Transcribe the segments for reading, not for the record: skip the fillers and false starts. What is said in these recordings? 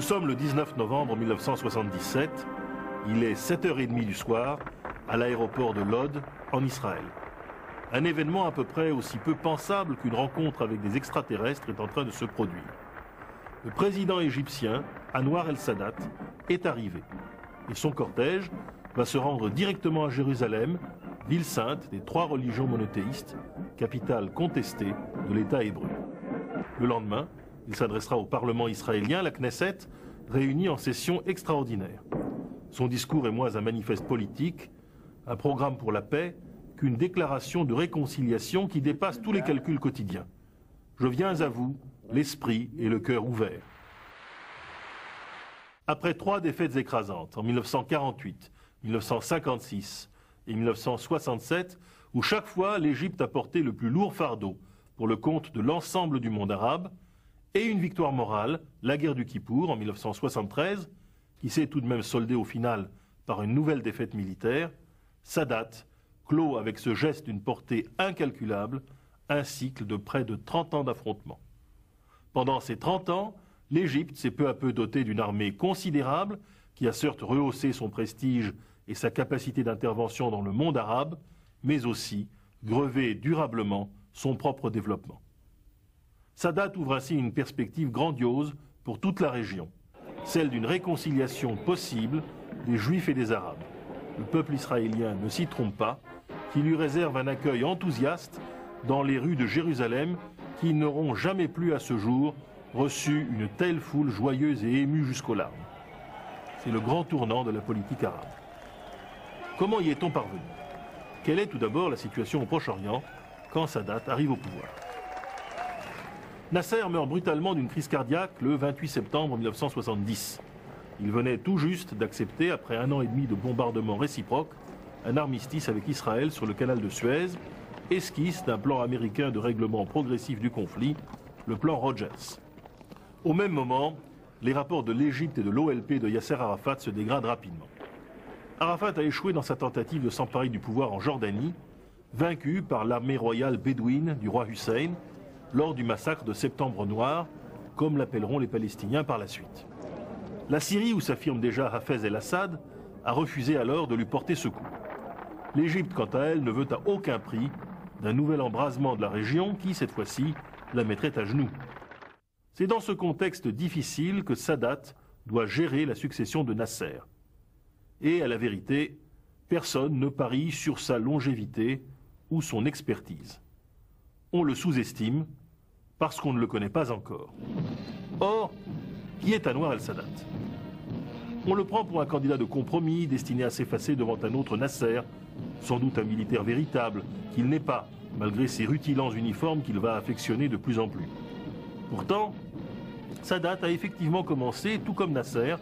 Nous sommes le 19 novembre 1977. Il est 7h30 du soir à l'aéroport de Lod, en Israël. Un événement à peu près aussi peu pensable qu'une rencontre avec des extraterrestres est en train de se produire. Le président égyptien, Anwar el-Sadat, est arrivé. Et son cortège va se rendre directement à Jérusalem, ville sainte des 3 religions monothéistes, capitale contestée de l'État hébreu. Le lendemain, il s'adressera au Parlement israélien, la Knesset, réunie en session extraordinaire. Son discours est moins un manifeste politique, un programme pour la paix, qu'une déclaration de réconciliation qui dépasse tous les calculs quotidiens. Je viens à vous, l'esprit et le cœur ouverts. Après 3 défaites écrasantes, en 1948, 1956 et 1967, où chaque fois l'Égypte a porté le plus lourd fardeau pour le compte de l'ensemble du monde arabe, et une victoire morale, la guerre du Kippour en 1973, qui s'est tout de même soldée au final par une nouvelle défaite militaire, Sadat clôt avec ce geste d'une portée incalculable un cycle de près de 30 ans d'affrontements. Pendant ces 30 ans, l'Égypte s'est peu à peu dotée d'une armée considérable qui a certes rehaussé son prestige et sa capacité d'intervention dans le monde arabe, mais aussi grevé durablement son propre développement. Sadat ouvre ainsi une perspective grandiose pour toute la région, celle d'une réconciliation possible des Juifs et des Arabes. Le peuple israélien ne s'y trompe pas, qui lui réserve un accueil enthousiaste dans les rues de Jérusalem qui n'auront jamais plus à ce jour reçu une telle foule joyeuse et émue jusqu'aux larmes. C'est le grand tournant de la politique arabe. Comment y est-on parvenu? Quelle est tout d'abord la situation au Proche-Orient quand Sadat arrive au pouvoir? Nasser meurt brutalement d'une crise cardiaque le 28 septembre 1970. Il venait tout juste d'accepter, après 1 an et demi de bombardements réciproques, un armistice avec Israël sur le canal de Suez, esquisse d'un plan américain de règlement progressif du conflit, le plan Rogers. Au même moment, les rapports de l'Égypte et de l'OLP de Yasser Arafat se dégradent rapidement. Arafat a échoué dans sa tentative de s'emparer du pouvoir en Jordanie, vaincu par l'armée royale bédouine du roi Hussein, lors du massacre de Septembre Noir, comme l'appelleront les Palestiniens par la suite. La Syrie, où s'affirme déjà Hafez el-Assad, a refusé alors de lui porter secours. L'Égypte, quant à elle, ne veut à aucun prix d'un nouvel embrasement de la région qui, cette fois-ci, la mettrait à genoux. C'est dans ce contexte difficile que Sadat doit gérer la succession de Nasser. Et, à la vérité, personne ne parie sur sa longévité ou son expertise. On le sous-estime parce qu'on ne le connaît pas encore. Or, qui est Anwar el-Sadat? On le prend pour un candidat de compromis destiné à s'effacer devant un autre Nasser, sans doute un militaire véritable, qu'il n'est pas, malgré ses rutilants uniformes qu'il va affectionner de plus en plus. Pourtant, Sadat a effectivement commencé, tout comme Nasser,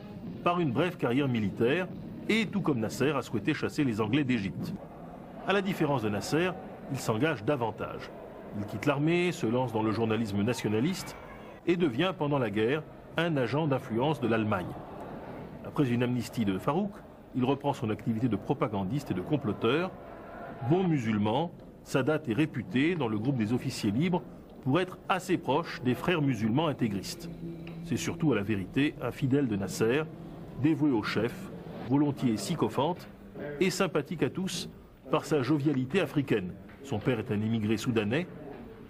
par une brève carrière militaire, et tout comme Nasser a souhaité chasser les Anglais d'Égypte. À la différence de Nasser, il s'engage davantage. Il quitte l'armée, se lance dans le journalisme nationaliste et devient pendant la guerre un agent d'influence de l'Allemagne. Après une amnistie de Farouk, il reprend son activité de propagandiste et de comploteur. Bon musulman, Sadat est réputé dans le groupe des officiers libres pour être assez proche des frères musulmans intégristes. C'est surtout à la vérité un fidèle de Nasser, dévoué au chef, volontiers sycophante et sympathique à tous par sa jovialité africaine. Son père est un immigré soudanais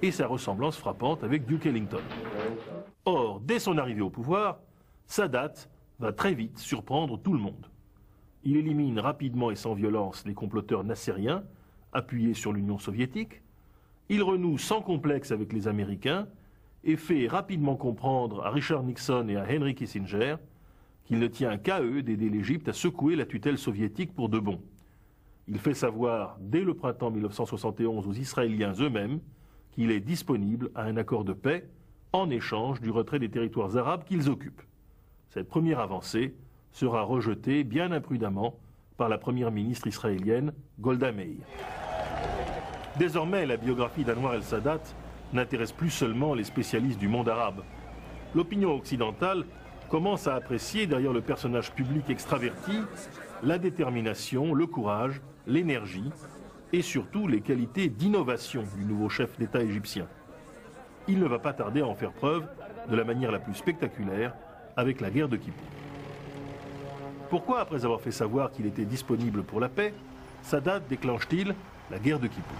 et sa ressemblance frappante avec Duke Ellington. Or, dès son arrivée au pouvoir, Sadat va très vite surprendre tout le monde. Il élimine rapidement et sans violence les comploteurs nassériens, appuyés sur l'Union soviétique. Il renoue sans complexe avec les Américains et fait rapidement comprendre à Richard Nixon et à Henry Kissinger qu'il ne tient qu'à eux d'aider l'Égypte à secouer la tutelle soviétique pour de bon. Il fait savoir dès le printemps 1971 aux Israéliens eux-mêmes qu'il est disponible à un accord de paix en échange du retrait des territoires arabes qu'ils occupent. Cette première avancée sera rejetée bien imprudemment par la première ministre israélienne Golda Meir. Désormais, la biographie d'Anwar el-Sadat n'intéresse plus seulement les spécialistes du monde arabe. L'opinion occidentale commence à apprécier derrière le personnage public extraverti la détermination, le courage, l'énergie et surtout les qualités d'innovation du nouveau chef d'État égyptien. Il ne va pas tarder à en faire preuve de la manière la plus spectaculaire avec la guerre de Kippour. Pourquoi, après avoir fait savoir qu'il était disponible pour la paix, Sadat déclenche-t-il la guerre de Kippour?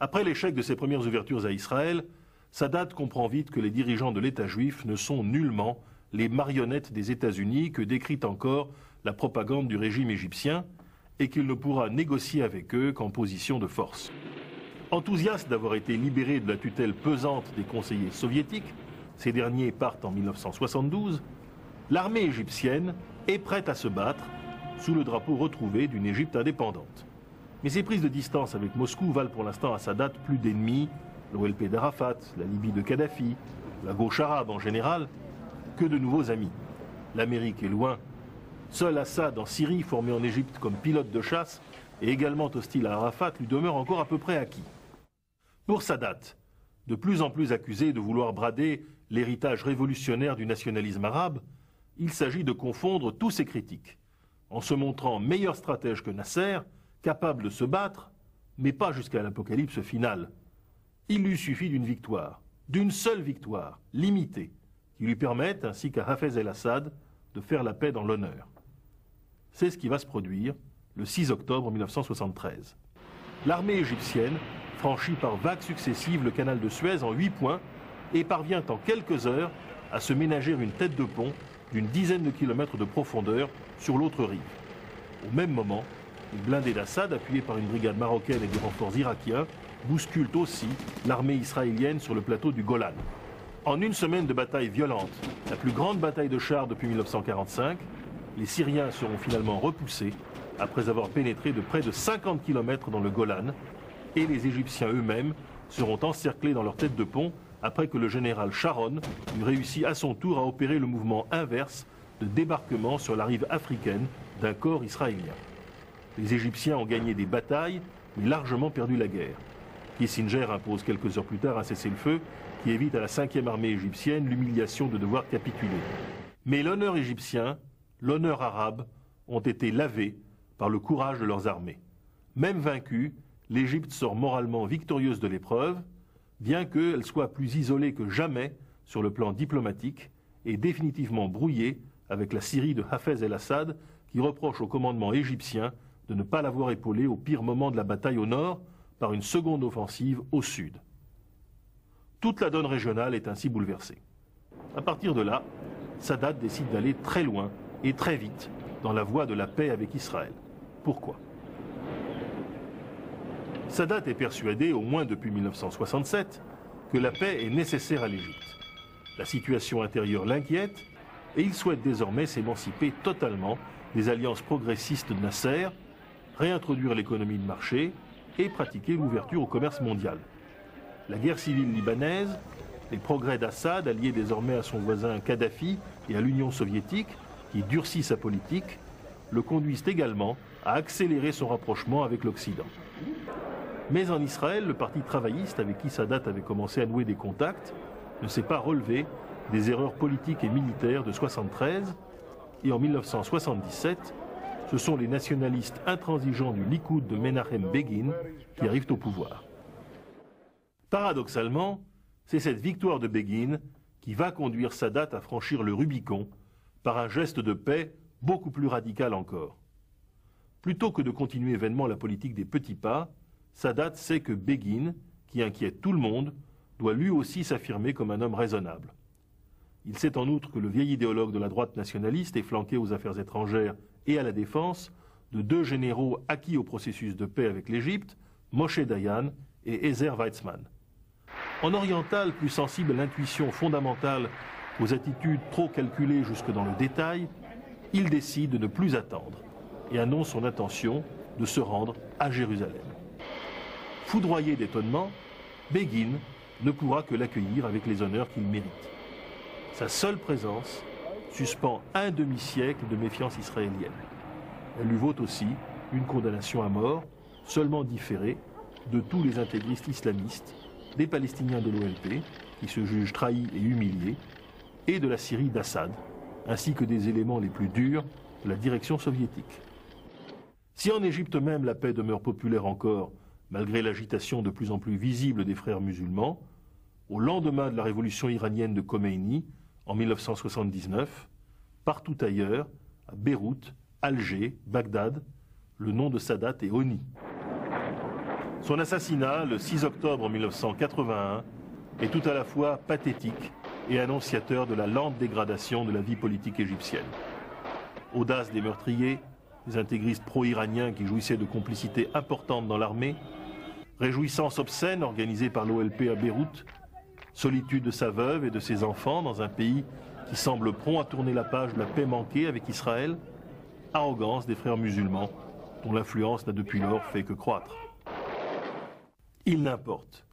Après l'échec de ses premières ouvertures à Israël, Sadat comprend vite que les dirigeants de l'État juif ne sont nullement les marionnettes des États-Unis que décrit encore la propagande du régime égyptien et qu'il ne pourra négocier avec eux qu'en position de force. Enthousiaste d'avoir été libéré de la tutelle pesante des conseillers soviétiques, ces derniers partent en 1972, l'armée égyptienne est prête à se battre sous le drapeau retrouvé d'une Égypte indépendante. Mais ces prises de distance avec Moscou valent pour l'instant à Sadat plus d'ennemis, l'OLP d'Arafat, la Libye de Kadhafi, la gauche arabe en général, que de nouveaux amis. L'Amérique est loin. Seul Assad en Syrie, formé en Égypte comme pilote de chasse et également hostile à Arafat, lui demeure encore à peu près acquis. Pour Sadat, de plus en plus accusé de vouloir brader l'héritage révolutionnaire du nationalisme arabe, il s'agit de confondre tous ses critiques, en se montrant meilleur stratège que Nasser, capable de se battre, mais pas jusqu'à l'apocalypse finale. Il lui suffit d'une victoire, d'une seule victoire, limitée, qui lui permette, ainsi qu'à Hafez el-Assad, de faire la paix dans l'honneur. C'est ce qui va se produire le 6 octobre 1973. L'armée égyptienne franchit par vagues successives le canal de Suez en 8 points et parvient en quelques heures à se ménager une tête de pont d'une dizaine de kilomètres de profondeur sur l'autre rive. Au même moment, les blindés d'Assad, appuyés par une brigade marocaine et des renforts irakiens, bousculent aussi l'armée israélienne sur le plateau du Golan. En une semaine de bataille violente, la plus grande bataille de chars depuis 1945, les Syriens seront finalement repoussés après avoir pénétré de près de 50 km dans le Golan, et les Égyptiens eux-mêmes seront encerclés dans leur tête de pont après que le général Sharon eut réussi à son tour à opérer le mouvement inverse de débarquement sur la rive africaine d'un corps israélien. Les Égyptiens ont gagné des batailles, mais largement perdu la guerre. Kissinger impose quelques heures plus tard un cessez-le-feu qui évite à la 5e armée égyptienne l'humiliation de devoir capituler. Mais l'honneur égyptien, l'honneur arabe ont été lavés par le courage de leurs armées. Même vaincue, l'Égypte sort moralement victorieuse de l'épreuve, bien qu'elle soit plus isolée que jamais sur le plan diplomatique et définitivement brouillée avec la Syrie de Hafez el-Assad qui reproche au commandement égyptien de ne pas l'avoir épaulé au pire moment de la bataille au nord par une seconde offensive au sud. Toute la donne régionale est ainsi bouleversée. À partir de là, Sadat décide d'aller très loin et très vite dans la voie de la paix avec Israël. Pourquoi ? Sadat est persuadé, au moins depuis 1967, que la paix est nécessaire à l'Égypte. La situation intérieure l'inquiète et il souhaite désormais s'émanciper totalement des alliances progressistes de Nasser, réintroduire l'économie de marché et pratiquer l'ouverture au commerce mondial. La guerre civile libanaise, les progrès d'Assad, allié désormais à son voisin Kadhafi et à l'Union soviétique, qui durcit sa politique, le conduisent également à accélérer son rapprochement avec l'Occident. Mais en Israël, le parti travailliste avec qui Sadat avait commencé à nouer des contacts ne s'est pas relevé des erreurs politiques et militaires de 1973 et en 1977, ce sont les nationalistes intransigeants du Likoud de Menachem Begin qui arrivent au pouvoir. Paradoxalement, c'est cette victoire de Begin qui va conduire Sadat à franchir le Rubicon par un geste de paix beaucoup plus radical encore. Plutôt que de continuer vainement la politique des petits pas, Sadat sait que Begin, qui inquiète tout le monde, doit lui aussi s'affirmer comme un homme raisonnable. Il sait en outre que le vieil idéologue de la droite nationaliste est flanqué aux affaires étrangères et à la défense de deux généraux acquis au processus de paix avec l'Égypte, Moshe Dayan et Ezer Weizmann. En oriental, plus sensible à l'intuition fondamentale qu'aux attitudes trop calculées jusque dans le détail, il décide de ne plus attendre et annonce son intention de se rendre à Jérusalem. Foudroyé d'étonnement, Begin ne pourra que l'accueillir avec les honneurs qu'il mérite. Sa seule présence suspend un demi-siècle de méfiance israélienne. Elle lui vaut aussi une condamnation à mort, seulement différée, de tous les intégristes islamistes, des Palestiniens de l'OLP, qui se jugent trahis et humiliés, et de la Syrie d'Assad, ainsi que des éléments les plus durs de la direction soviétique. Si en Égypte même la paix demeure populaire encore, malgré l'agitation de plus en plus visible des frères musulmans, au lendemain de la révolution iranienne de Khomeini, en 1979, partout ailleurs, à Beyrouth, Alger, Bagdad, le nom de Sadat est honni. Son assassinat, le 6 octobre 1981, est tout à la fois pathétique et annonciateur de la lente dégradation de la vie politique égyptienne. Audace des meurtriers, des intégristes pro-iraniens qui jouissaient de complicité importante dans l'armée, réjouissance obscène organisée par l'OLP à Beyrouth, solitude de sa veuve et de ses enfants dans un pays qui semble prompt à tourner la page de la paix manquée avec Israël, arrogance des frères musulmans dont l'influence n'a depuis lors fait que croître. Il n'importe.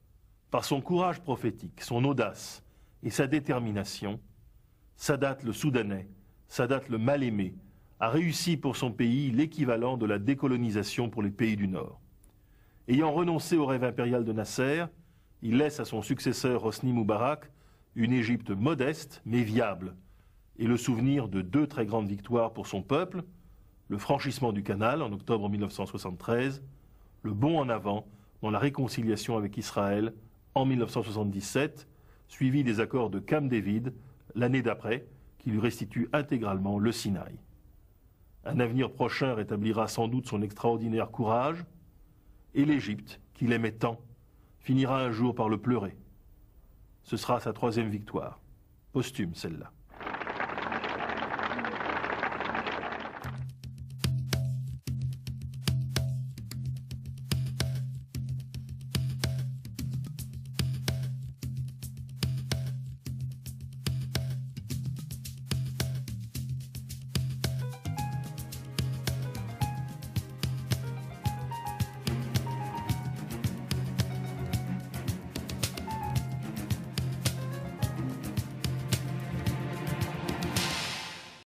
Par son courage prophétique, son audace et sa détermination, Sadat le Soudanais, Sadat le mal-aimé, a réussi pour son pays l'équivalent de la décolonisation pour les pays du Nord. Ayant renoncé au rêve impérial de Nasser, il laisse à son successeur Hosni Moubarak une Égypte modeste mais viable et le souvenir de deux très grandes victoires pour son peuple, le franchissement du canal en octobre 1973, le bond en avant dans la réconciliation avec Israël en 1977, suivi des accords de Camp David l'année d'après, qui lui restituent intégralement le Sinaï. Un avenir prochain rétablira sans doute son extraordinaire courage, et l'Égypte, qu'il aimait tant, finira un jour par le pleurer. Ce sera sa troisième victoire, posthume celle-là.